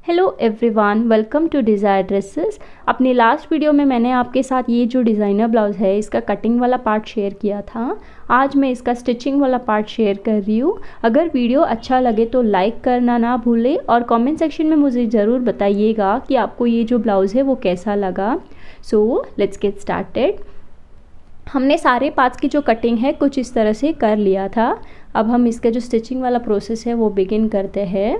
Hello everyone, welcome to desire dresses. अपनी last video में मैंने आपके साथ ये जो डिज़ाइनर ब्लाउज़ है इसका कटिंग वाला पार्ट शेयर किया था। आज मैं इसका स्टिचिंग वाला पार्ट शेयर कर रही हूँ। अगर वीडियो अच्छा लगे तो लाइक करना ना भूलें और कमेंट सेक्शन में मुझे ज़रूर बताइएगा कि आपको ये जो ब्लाउज़ है वो कैसा लगा। So let's get started. हमने सारे पार्ट्स की जो कटिंग है कुछ इस तरह से कर लिया था। अब हम इसका जो स्टिचिंग वाला प्रोसेस है वो बिगिन करते हैं।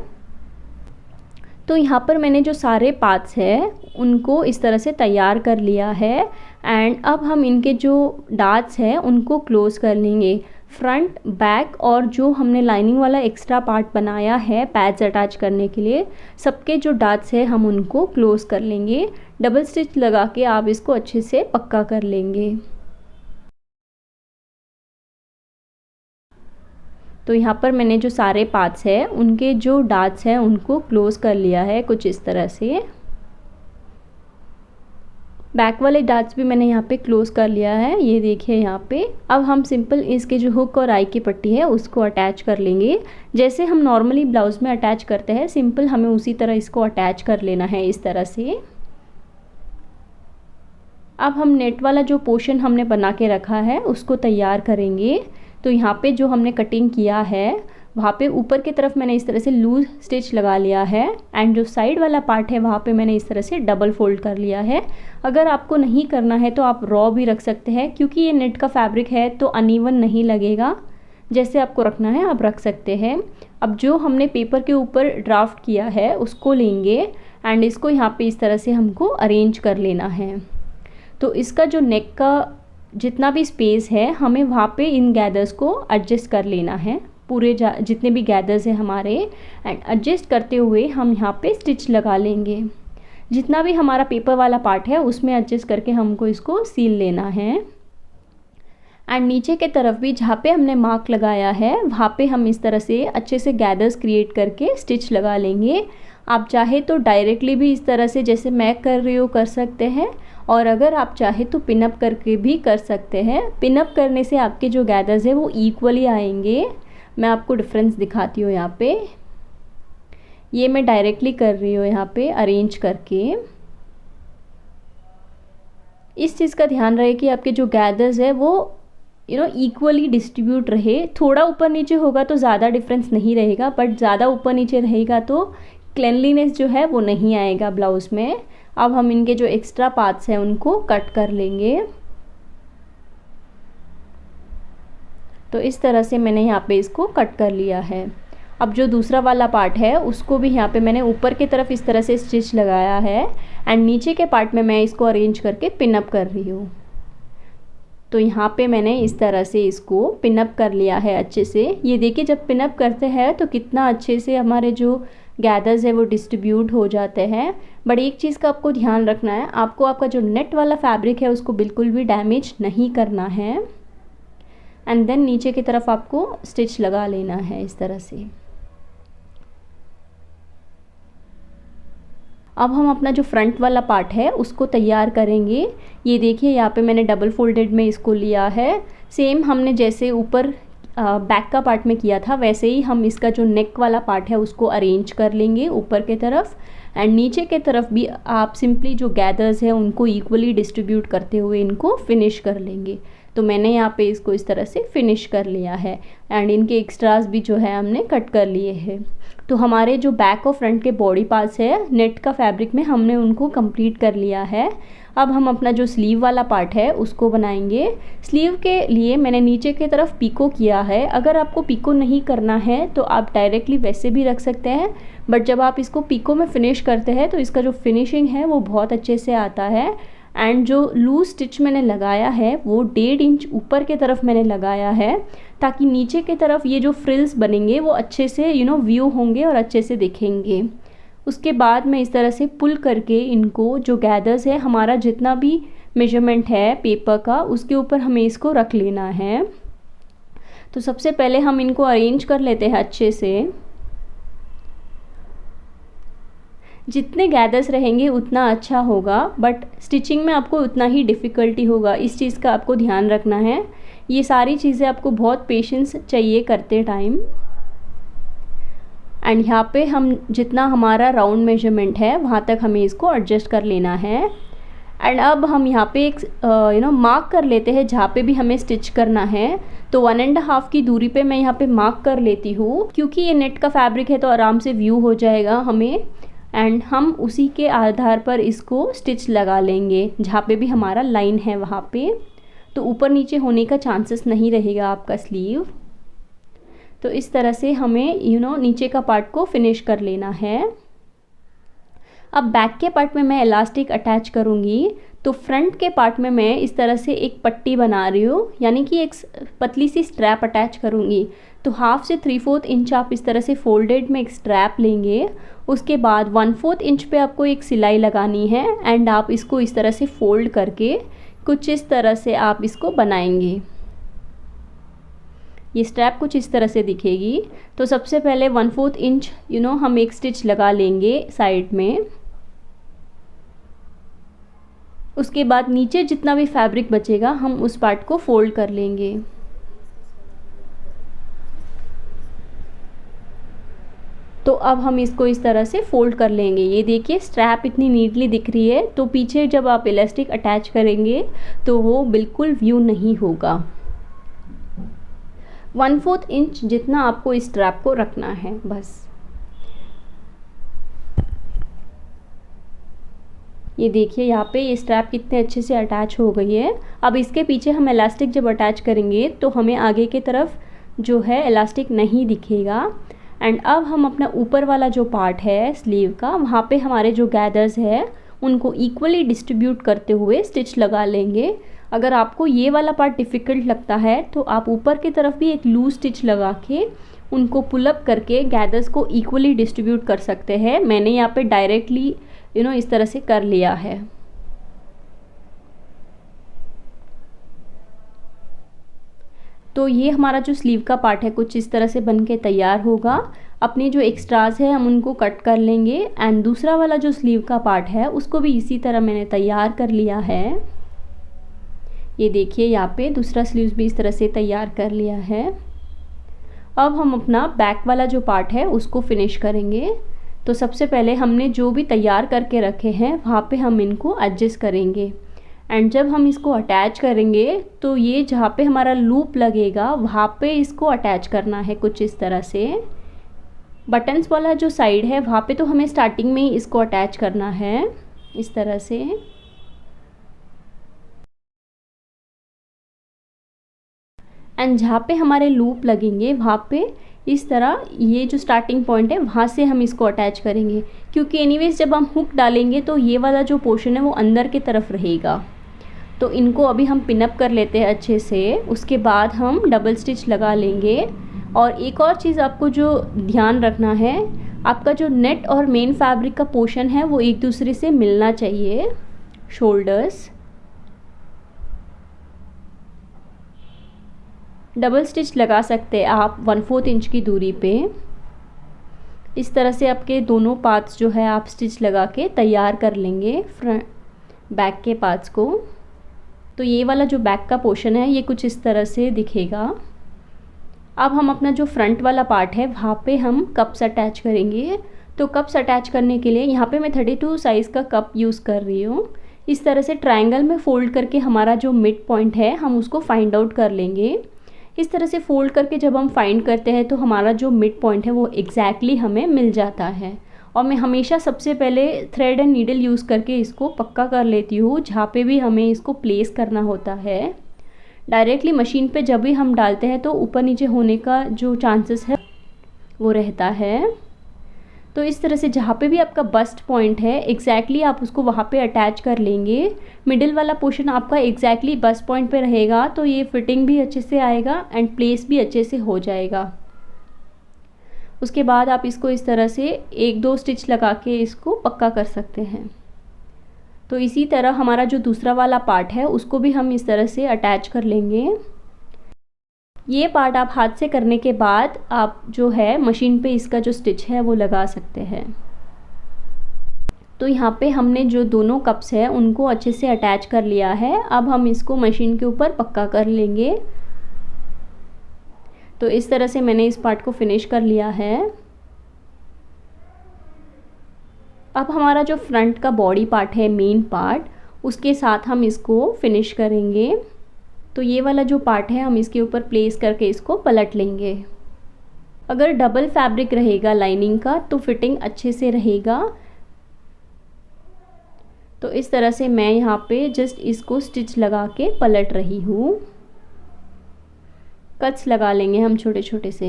तो यहाँ पर मैंने जो सारे पार्ट्स हैं उनको इस तरह से तैयार कर लिया है एंड अब हम इनके जो डार्ट्स हैं उनको क्लोज़ कर लेंगे। फ्रंट, बैक और जो हमने लाइनिंग वाला एक्स्ट्रा पार्ट बनाया है पैड्स अटैच करने के लिए, सबके जो डार्ट्स हैं हम उनको क्लोज़ कर लेंगे। डबल स्टिच लगा के आप इसको अच्छे से पक्का कर लेंगे। तो यहाँ पर मैंने जो सारे पार्ट्स हैं उनके जो डार्ट्स हैं उनको क्लोज़ कर लिया है कुछ इस तरह से। बैक वाले डार्ट्स भी मैंने यहाँ पे क्लोज़ कर लिया है, ये देखिए यहाँ पे। अब हम सिंपल इसके जो हुक और आई की पट्टी है उसको अटैच कर लेंगे। जैसे हम नॉर्मली ब्लाउज़ में अटैच करते हैं सिंपल हमें उसी तरह इसको अटैच कर लेना है इस तरह से। अब हम नेट वाला जो पोर्शन हमने बना के रखा है उसको तैयार करेंगे। तो यहाँ पे जो हमने कटिंग किया है वहाँ पे ऊपर की तरफ मैंने इस तरह से लूज स्टिच लगा लिया है एंड जो साइड वाला पार्ट है वहाँ पे मैंने इस तरह से डबल फोल्ड कर लिया है। अगर आपको नहीं करना है तो आप रॉ भी रख सकते हैं, क्योंकि ये नेट का फैब्रिक है तो अनइवन नहीं लगेगा। जैसे आपको रखना है आप रख सकते हैं। अब जो हमने पेपर के ऊपर ड्राफ्ट किया है उसको लेंगे एंड इसको यहाँ पे इस तरह से हमको अरेंज कर लेना है। तो इसका जो नेक का जितना भी स्पेस है हमें वहाँ पे इन गैदर्स को एडजस्ट कर लेना है, पूरे जितने भी गैदर्स हैं हमारे, एंड एडजस्ट करते हुए हम यहाँ पे स्टिच लगा लेंगे। जितना भी हमारा पेपर वाला पार्ट है उसमें एडजस्ट करके हमको इसको सील लेना है। एंड नीचे के तरफ भी जहाँ पे हमने मार्क लगाया है वहाँ पे हम इस तरह से अच्छे से गैदर्स क्रिएट करके स्टिच लगा लेंगे। आप चाहे तो डायरेक्टली भी इस तरह से जैसे मैं कर रही हूँ कर सकते हैं, और अगर आप चाहे तो पिनअप करके भी कर सकते हैं। पिनअप करने से आपके जो गैदर्स है वो इक्वली आएंगे। मैं आपको डिफरेंस दिखाती हूँ यहाँ पे। ये मैं डायरेक्टली कर रही हूँ यहाँ पे अरेंज करके। इस चीज़ का ध्यान रहे कि आपके जो गैदर्स है वो इक्वली डिस्ट्रीब्यूट रहे। थोड़ा ऊपर नीचे होगा तो ज़्यादा डिफरेंस नहीं रहेगा, बट ज़्यादा ऊपर नीचे रहेगा तो क्लेनलीनेस जो है वो नहीं आएगा ब्लाउज़ में। अब हम इनके जो एक्स्ट्रा पार्ट्स हैं उनको कट कर लेंगे। तो इस तरह से मैंने यहाँ पे इसको कट कर लिया है। अब जो दूसरा वाला पार्ट है उसको भी यहाँ पे मैंने ऊपर की तरफ इस तरह से स्टिच लगाया है एंड नीचे के पार्ट में मैं इसको अरेंज करके पिनअप कर रही हूँ। तो यहाँ पे मैंने इस तरह से इसको पिनअप कर लिया है अच्छे से। ये देखिए जब पिनअप करते हैं तो कितना अच्छे से हमारे जो गैदर्स है वो डिस्ट्रीब्यूट हो जाते हैं। बट एक चीज़ का आपको ध्यान रखना है, आपको आपका जो नेट वाला फैब्रिक है उसको बिल्कुल भी डैमेज नहीं करना है। एंड देन नीचे की तरफ आपको स्टिच लगा लेना है इस तरह से। अब हम अपना जो फ्रंट वाला पार्ट है उसको तैयार करेंगे। ये देखिए यहाँ पे मैंने डबल फोल्डेड में इसको लिया है। सेम हमने जैसे ऊपर बैक का पार्ट में किया था वैसे ही हम इसका जो नेक वाला पार्ट है उसको अरेंज कर लेंगे ऊपर के तरफ। एंड नीचे के तरफ भी आप सिंपली जो गैदर्स है उनको इक्वली डिस्ट्रीब्यूट करते हुए इनको फिनिश कर लेंगे। तो मैंने यहाँ पे इसको इस तरह से फिनिश कर लिया है एंड इनके एक्स्ट्रास भी जो है हमने कट कर लिए हैं। तो हमारे जो बैक और फ्रंट के बॉडी पार्ट्स है नेट का फैब्रिक में हमने उनको कंप्लीट कर लिया है। अब हम अपना जो स्लीव वाला पार्ट है उसको बनाएंगे। स्लीव के लिए मैंने नीचे की तरफ पीको किया है। अगर आपको पीको नहीं करना है तो आप डायरेक्टली वैसे भी रख सकते हैं, बट जब आप इसको पीको में फिनिश करते हैं तो इसका जो फिनिशिंग है वो बहुत अच्छे से आता है। एंड जो लूज स्टिच मैंने लगाया है वो 1.5 इंच ऊपर के तरफ मैंने लगाया है, ताकि नीचे की तरफ ये जो फ्रिल्स बनेंगे वो अच्छे से व्यू होंगे और अच्छे से दिखेंगे। उसके बाद मैं इस तरह से पुल करके इनको जो गैदर्स है हमारा जितना भी मेजरमेंट है पेपर का उसके ऊपर हमें इसको रख लेना है। तो सबसे पहले हम इनको अरेंज कर लेते हैं अच्छे से। जितने गैदर्स रहेंगे उतना अच्छा होगा, बट स्टिचिंग में आपको उतना ही डिफ़िकल्टी होगा। इस चीज़ का आपको ध्यान रखना है। ये सारी चीज़ें आपको बहुत पेशेंस चाहिए करते टाइम। एंड यहाँ पे हम जितना हमारा राउंड मेजरमेंट है वहाँ तक हमें इसको एडजस्ट कर लेना है। एंड अब हम यहाँ पे एक मार्क कर लेते हैं जहाँ पे भी हमें स्टिच करना है। तो 1.5 की दूरी पे मैं यहाँ पे मार्क कर लेती हूँ, क्योंकि ये नेट का फैब्रिक है तो आराम से व्यू हो जाएगा हमें। एंड हम उसी के आधार पर इसको स्टिच लगा लेंगे जहाँ पे भी हमारा लाइन है वहाँ पे, तो ऊपर नीचे होने का चांसेस नहीं रहेगा आपका स्लीव। तो इस तरह से हमें नीचे का पार्ट को फिनिश कर लेना है। अब बैक के पार्ट में मैं इलास्टिक अटैच करूँगी, तो फ्रंट के पार्ट में मैं इस तरह से एक पट्टी बना रही हूँ, यानी कि एक पतली सी स्ट्रैप अटैच करूँगी। तो 1/2 से 3/4 इंच आप इस तरह से फोल्डेड में एक स्ट्रैप लेंगे। उसके बाद 1/4 इंच पे आपको एक सिलाई लगानी है एंड आप इसको इस तरह से फोल्ड करके कुछ इस तरह से आप इसको बनाएंगे। ये स्ट्रैप कुछ इस तरह से दिखेगी। तो सबसे पहले 1/4 इंच हम एक स्टिच लगा लेंगे साइड में। उसके बाद नीचे जितना भी फैब्रिक बचेगा हम उस पार्ट को फोल्ड कर लेंगे। तो अब हम इसको इस तरह से फोल्ड कर लेंगे। ये देखिए स्ट्रैप इतनी नीटली दिख रही है, तो पीछे जब आप इलास्टिक अटैच करेंगे तो वो बिल्कुल व्यू नहीं होगा। 1/4 इंच जितना आपको इस स्ट्रैप को रखना है बस। ये देखिए यहाँ पे ये स्ट्रैप कितने अच्छे से अटैच हो गई है। अब इसके पीछे हम इलास्टिक जब अटैच करेंगे तो हमें आगे की तरफ जो है इलास्टिक नहीं दिखेगा। एंड अब हम अपना ऊपर वाला जो पार्ट है स्लीव का, वहाँ पे हमारे जो गैदर्स है उनको इक्वली डिस्ट्रीब्यूट करते हुए स्टिच लगा लेंगे। अगर आपको ये वाला पार्ट डिफ़िकल्ट लगता है तो आप ऊपर की तरफ भी एक लूज स्टिच लगा के उनको पुलअप करके गैदर्स को इक्वली डिस्ट्रीब्यूट कर सकते हैं। मैंने यहाँ पे डायरेक्टली इस तरह से कर लिया है। तो ये हमारा जो स्लीव का पार्ट है कुछ इस तरह से बन के तैयार होगा। अपने जो एक्स्ट्रास है हम उनको कट कर लेंगे एंड दूसरा वाला जो स्लीव का पार्ट है उसको भी इसी तरह मैंने तैयार कर लिया है। ये देखिए यहाँ पे दूसरा स्लीव भी इस तरह से तैयार कर लिया है। अब हम अपना बैक वाला जो पार्ट है उसको फिनिश करेंगे। तो सबसे पहले हमने जो भी तैयार करके रखे हैं वहाँ पे हम इनको एडजस्ट करेंगे। एंड जब हम इसको अटैच करेंगे तो ये जहाँ पे हमारा लूप लगेगा वहाँ पे इसको अटैच करना है कुछ इस तरह से। बटन्स वाला जो साइड है वहाँ पे तो हमें स्टार्टिंग में ही इसको अटैच करना है इस तरह से। एंड जहाँ पे हमारे लूप लगेंगे वहाँ पे इस तरह ये जो स्टार्टिंग पॉइंट है वहाँ से हम इसको अटैच करेंगे, क्योंकि एनीवेज जब हम हुक डालेंगे तो ये वाला जो पोर्शन है वो अंदर की तरफ रहेगा। तो इनको अभी हम पिनअप कर लेते हैं अच्छे से। उसके बाद हम डबल स्टिच लगा लेंगे। और एक और चीज़ आपको जो ध्यान रखना है, आपका जो नेट और मेन फैब्रिक का पोर्शन है वो एक दूसरे से मिलना चाहिए। शोल्डर्स डबल स्टिच लगा सकते हैं आप 1/4 इंच की दूरी पे। इस तरह से आपके दोनों पार्ट्स जो है आप स्टिच लगा के तैयार कर लेंगे फ्रंट बैक के पार्ट्स को। तो ये वाला जो बैक का पोर्शन है ये कुछ इस तरह से दिखेगा। अब हम अपना जो फ्रंट वाला पार्ट है वहाँ पे हम कप्स अटैच करेंगे। तो कप्स अटैच करने के लिए यहाँ पे मैं 32 साइज़ का कप यूज़ कर रही हूँ। इस तरह से ट्रायंगल में फ़ोल्ड करके हमारा जो मिड पॉइंट है हम उसको फाइंड आउट कर लेंगे। इस तरह से फ़ोल्ड करके जब हम फाइंड करते हैं तो हमारा जो मिड पॉइंट है वो एग्जैक्टली हमें मिल जाता है। और मैं हमेशा सबसे पहले थ्रेड एंड नीडल यूज़ करके इसको पक्का कर लेती हूँ जहाँ पे भी हमें इसको प्लेस करना होता है। डायरेक्टली मशीन पे जब भी हम डालते हैं तो ऊपर नीचे होने का जो चांसेस है वो रहता है। तो इस तरह से जहाँ पे भी आपका बस्ट पॉइंट है एग्जैक्टली आप उसको वहाँ पे अटैच कर लेंगे। मिडिल वाला पोर्शन आपका एग्जैक्टली बस्ट पॉइंट पे रहेगा तो ये फिटिंग भी अच्छे से आएगा एंड प्लेस भी अच्छे से हो जाएगा। उसके बाद आप इसको इस तरह से 1-2 स्टिच लगा के इसको पक्का कर सकते हैं। तो इसी तरह हमारा जो दूसरा वाला पार्ट है उसको भी हम इस तरह से अटैच कर लेंगे। ये पार्ट आप हाथ से करने के बाद आप जो है मशीन पे इसका जो स्टिच है वो लगा सकते हैं। तो यहाँ पे हमने जो दोनों कप्स हैं उनको अच्छे से अटैच कर लिया है। अब हम इसको मशीन के ऊपर पक्का कर लेंगे। तो इस तरह से मैंने इस पार्ट को फिनिश कर लिया है। अब हमारा जो फ्रंट का बॉडी पार्ट है, मेन पार्ट, उसके साथ हम इसको फिनिश करेंगे। तो ये वाला जो पार्ट है हम इसके ऊपर प्लेस करके इसको पलट लेंगे। अगर डबल फैब्रिक रहेगा लाइनिंग का तो फिटिंग अच्छे से रहेगा। तो इस तरह से मैं यहाँ पे जस्ट इसको स्टिच लगा के पलट रही हूँ। कट्स लगा लेंगे हम छोटे छोटे से।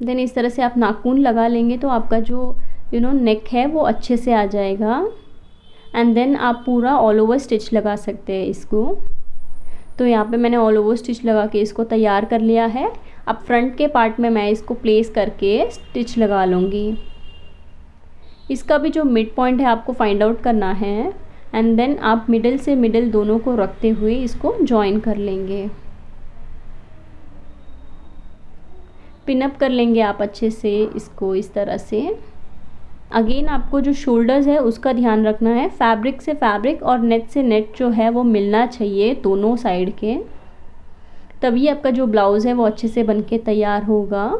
देन इस तरह से आप नाखून लगा लेंगे तो आपका जो नेक है वो अच्छे से आ जाएगा। एंड देन आप पूरा ऑल ओवर स्टिच लगा सकते हैं इसको। तो यहाँ पे मैंने ऑल ओवर स्टिच लगा के इसको तैयार कर लिया है। अब फ्रंट के पार्ट में मैं इसको प्लेस करके स्टिच लगा लूँगी। इसका भी जो मिड पॉइंट है आपको फाइंड आउट करना है। एंड देन आप मिडिल से मिडिल दोनों को रखते हुए इसको जॉइन कर लेंगे। पिनअप कर लेंगे आप अच्छे से इसको इस तरह से। अगेन आपको जो शोल्डर्स है उसका ध्यान रखना है। फैब्रिक से फैब्रिक और नेट से नेट जो है वो मिलना चाहिए दोनों साइड के, तभी आपका जो ब्लाउज़ है वो अच्छे से बनके तैयार होगा।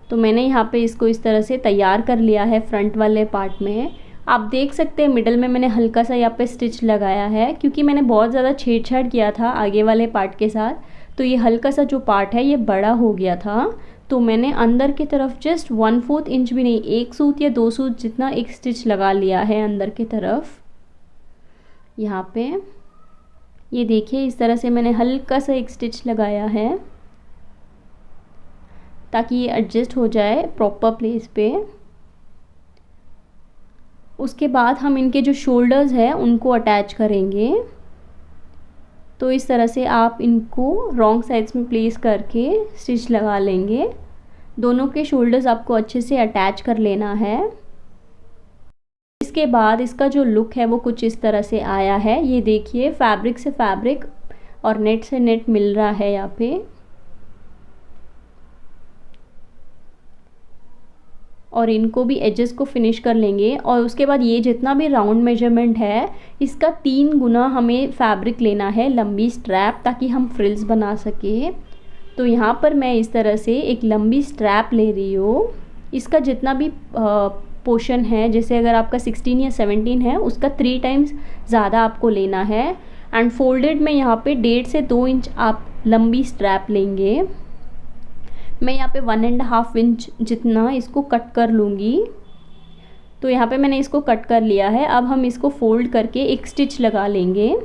तो मैंने यहाँ पे इसको इस तरह से तैयार कर लिया है फ्रंट वाले पार्ट में। आप देख सकते हैं मिडल में मैंने हल्का सा यहाँ पे स्टिच लगाया है, क्योंकि मैंने बहुत ज़्यादा छेड़छाड़ किया था आगे वाले पार्ट के साथ, तो ये हल्का सा जो पार्ट है ये बड़ा हो गया था। तो मैंने अंदर की तरफ जस्ट 1/4 इंच भी नहीं, 1 सूत या 2 सूत जितना एक स्टिच लगा लिया है अंदर की तरफ। यहाँ पे ये देखिए इस तरह से मैंने हल्का सा एक स्टिच लगाया है ताकि ये एडजस्ट हो जाए प्रॉपर प्लेस पे। उसके बाद हम इनके जो शोल्डर्स हैं उनको अटैच करेंगे। तो इस तरह से आप इनको रॉन्ग साइड्स में प्लेस करके स्टिच लगा लेंगे। दोनों के शोल्डर्स आपको अच्छे से अटैच कर लेना है। इसके बाद इसका जो लुक है वो कुछ इस तरह से आया है। ये देखिए फैब्रिक से फैब्रिक और नेट से नेट मिल रहा है यहाँ पे। और इनको भी एजेस को फिनिश कर लेंगे। और उसके बाद ये जितना भी राउंड मेजरमेंट है इसका 3 गुना हमें फैब्रिक लेना है, लंबी स्ट्रैप, ताकि हम फ्रिल्स बना सके। तो यहाँ पर मैं इस तरह से एक लंबी स्ट्रैप ले रही हूँ। इसका जितना भी पोर्शन है, जैसे अगर आपका 16 या 17 है उसका 3 टाइम्स ज़्यादा आपको लेना है। एंड फोल्डेड में यहाँ पे 1.5 से 2 इंच आप लंबी स्ट्रैप लेंगे। मैं यहाँ पे 1.5 इंच जितना इसको कट कर लूँगी। तो यहाँ पे मैंने इसको कट कर लिया है। अब हम इसको फोल्ड करके एक स्टिच लगा लेंगे।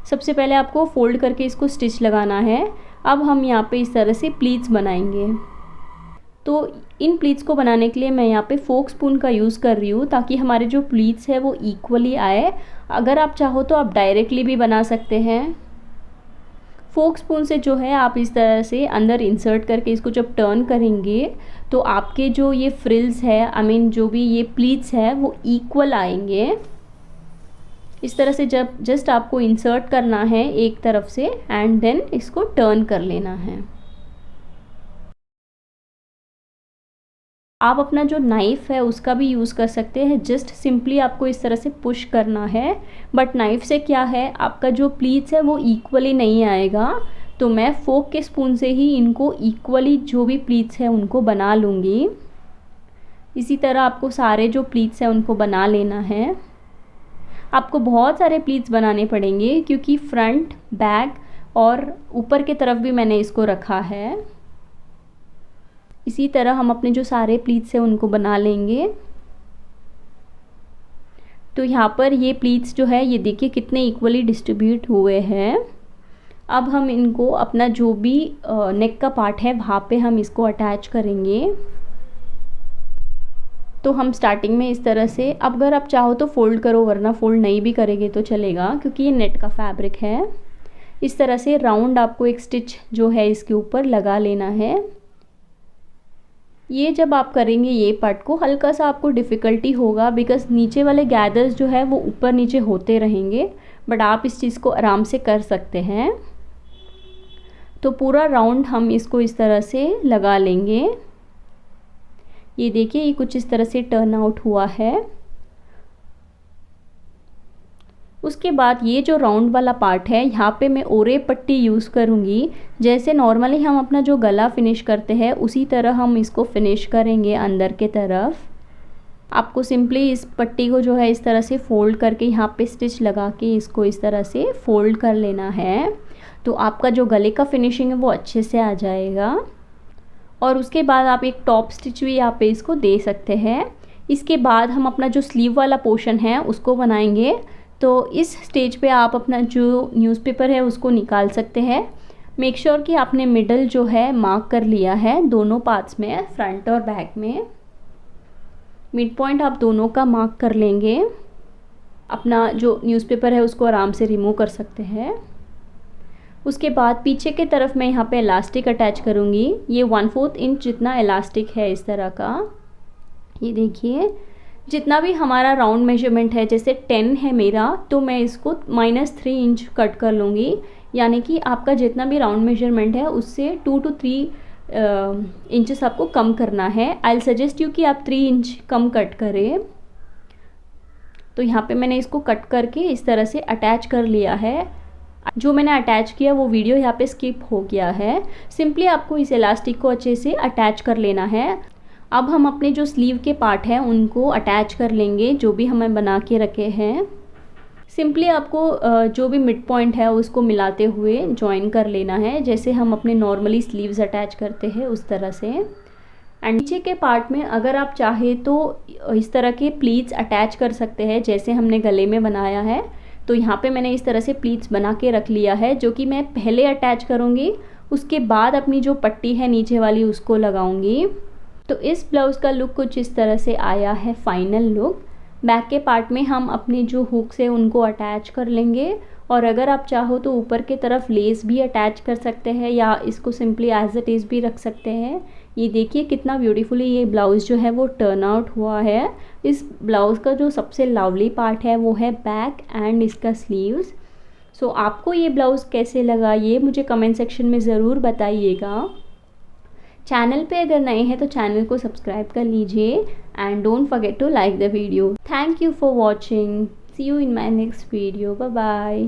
सबसे पहले आपको फोल्ड करके इसको स्टिच लगाना है। अब हम यहाँ पे इस तरह से प्लीट्स बनाएंगे। तो इन प्लीट्स को बनाने के लिए मैं यहाँ पे फोक स्पून का यूज़ कर रही हूँ, ताकि हमारे जो प्लीट्स है वो इक्वली आए। अगर आप चाहो तो आप डायरेक्टली भी बना सकते हैं। फोक स्पून से जो है आप इस तरह से अंदर इंसर्ट करके इसको जब टर्न करेंगे तो आपके जो ये फ्रिल्स है, जो भी ये प्लीट्स है वो इक्वल आएंगे। इस तरह से जब जस्ट आपको इंसर्ट करना है एक तरफ से एंड देन इसको टर्न कर लेना है। आप अपना जो नाइफ़ है उसका भी यूज़ कर सकते हैं। जस्ट सिंपली आपको इस तरह से पुश करना है। बट नाइफ़ से क्या है, आपका जो प्लीट्स है वो इक्वली नहीं आएगा। तो मैं फोक के स्पून से ही इनको इक्वली जो भी प्लीट्स है उनको बना लूँगी। इसी तरह आपको सारे जो प्लीट्स हैं उनको बना लेना है। आपको बहुत सारे प्लीट्स बनाने पड़ेंगे, क्योंकि फ्रंट, बैक और ऊपर की तरफ भी मैंने इसको रखा है। इसी तरह हम अपने जो सारे प्लीट्स हैं उनको बना लेंगे। तो यहाँ पर ये प्लीट्स जो है ये देखिए कितने इक्वली डिस्ट्रीब्यूट हुए हैं। अब हम इनको अपना जो भी नेक का पार्ट है वहाँ पे हम इसको अटैच करेंगे। तो हम स्टार्टिंग में इस तरह से, अब अगर आप चाहो तो फोल्ड करो, वरना फोल्ड नहीं भी करेंगे तो चलेगा, क्योंकि ये नेट का फैब्रिक है। इस तरह से राउंड आपको एक स्टिच जो है इसके ऊपर लगा लेना है। ये जब आप करेंगे ये पार्ट को हल्का सा आपको डिफ़िकल्टी होगा, बिकॉज़ नीचे वाले गैदर्स जो है वो ऊपर नीचे होते रहेंगे, बट आप इस चीज़ को आराम से कर सकते हैं। तो पूरा राउंड हम इसको इस तरह से लगा लेंगे। ये देखिए ये कुछ इस तरह से टर्न आउट हुआ है। उसके बाद ये जो राउंड वाला पार्ट है, यहाँ पे मैं ओरे पट्टी यूज़ करूँगी। जैसे नॉर्मली हम अपना जो गला फिनिश करते हैं उसी तरह हम इसको फिनिश करेंगे अंदर के तरफ। आपको सिंपली इस पट्टी को जो है इस तरह से फ़ोल्ड करके यहाँ पे स्टिच लगा के इसको इस तरह से फ़ोल्ड कर लेना है, तो आपका जो गले का फिनिशिंग है वो अच्छे से आ जाएगा। और उसके बाद आप एक टॉप स्टिच भी यहाँ पे इसको दे सकते हैं। इसके बाद हम अपना जो स्लीव वाला पोर्शन है उसको बनाएंगे। तो इस स्टेज पे आप अपना जो न्यूज़पेपर है उसको निकाल सकते हैं। मेक श्योर कि आपने मिडल जो है मार्क कर लिया है दोनों पार्ट्स में, फ्रंट और बैक में। मिड पॉइंट आप दोनों का मार्क कर लेंगे। अपना जो न्यूज़पेपर है उसको आराम से रिमूव कर सकते हैं। उसके बाद पीछे के तरफ मैं यहाँ पे इलास्टिक अटैच करूँगी। ये 1/4 इंच जितना इलास्टिक है इस तरह का। ये देखिए, जितना भी हमारा राउंड मेजरमेंट है, जैसे 10 है मेरा, तो मैं इसको -3 इंच कट कर लूँगी। यानी कि आपका जितना भी राउंड मेजरमेंट है उससे 2 to 3 इंचेस आपको कम करना है। आई विल सजेस्ट यू कि आप 3 इंच कम कट करें। तो यहाँ पे मैंने इसको कट करके इस तरह से अटैच कर लिया है। जो मैंने अटैच किया वो वीडियो यहाँ पे स्किप हो गया है। सिंपली आपको इस इलास्टिक को अच्छे से अटैच कर लेना है। अब हम अपने जो स्लीव के पार्ट हैं उनको अटैच कर लेंगे, जो भी हमें बना के रखे हैं। सिंपली आपको जो भी मिड पॉइंट है उसको मिलाते हुए जॉइन कर लेना है, जैसे हम अपने नॉर्मली स्लीव्स अटैच करते हैं उस तरह से। एंड नीचे के पार्ट में अगर आप चाहे तो इस तरह के प्लीट्स अटैच कर सकते हैं, जैसे हमने गले में बनाया है। तो यहाँ पे मैंने इस तरह से प्लीट्स बना के रख लिया है, जो कि मैं पहले अटैच करूँगी, उसके बाद अपनी जो पट्टी है नीचे वाली उसको लगाऊंगी। तो इस ब्लाउज़ का लुक कुछ इस तरह से आया है, फाइनल लुक। बैक के पार्ट में हम अपने जो हुक्स है उनको अटैच कर लेंगे, और अगर आप चाहो तो ऊपर के तरफ लेस भी अटैच कर सकते हैं या इसको सिंपली एज इट इज़ भी रख सकते हैं। ये देखिए कितना ब्यूटीफुली ये ब्लाउज़ जो है वो टर्न आउट हुआ है। इस ब्लाउज़ का जो सबसे लवली पार्ट है वो है बैक एंड इसका स्लीव्स। सो आपको ये ब्लाउज़ कैसे लगा ये मुझे कमेंट सेक्शन में ज़रूर बताइएगा। चैनल पे अगर नए हैं तो चैनल को सब्सक्राइब कर लीजिए and don't forget to like the video. Thank you for watching. See you in my next video. Bye bye.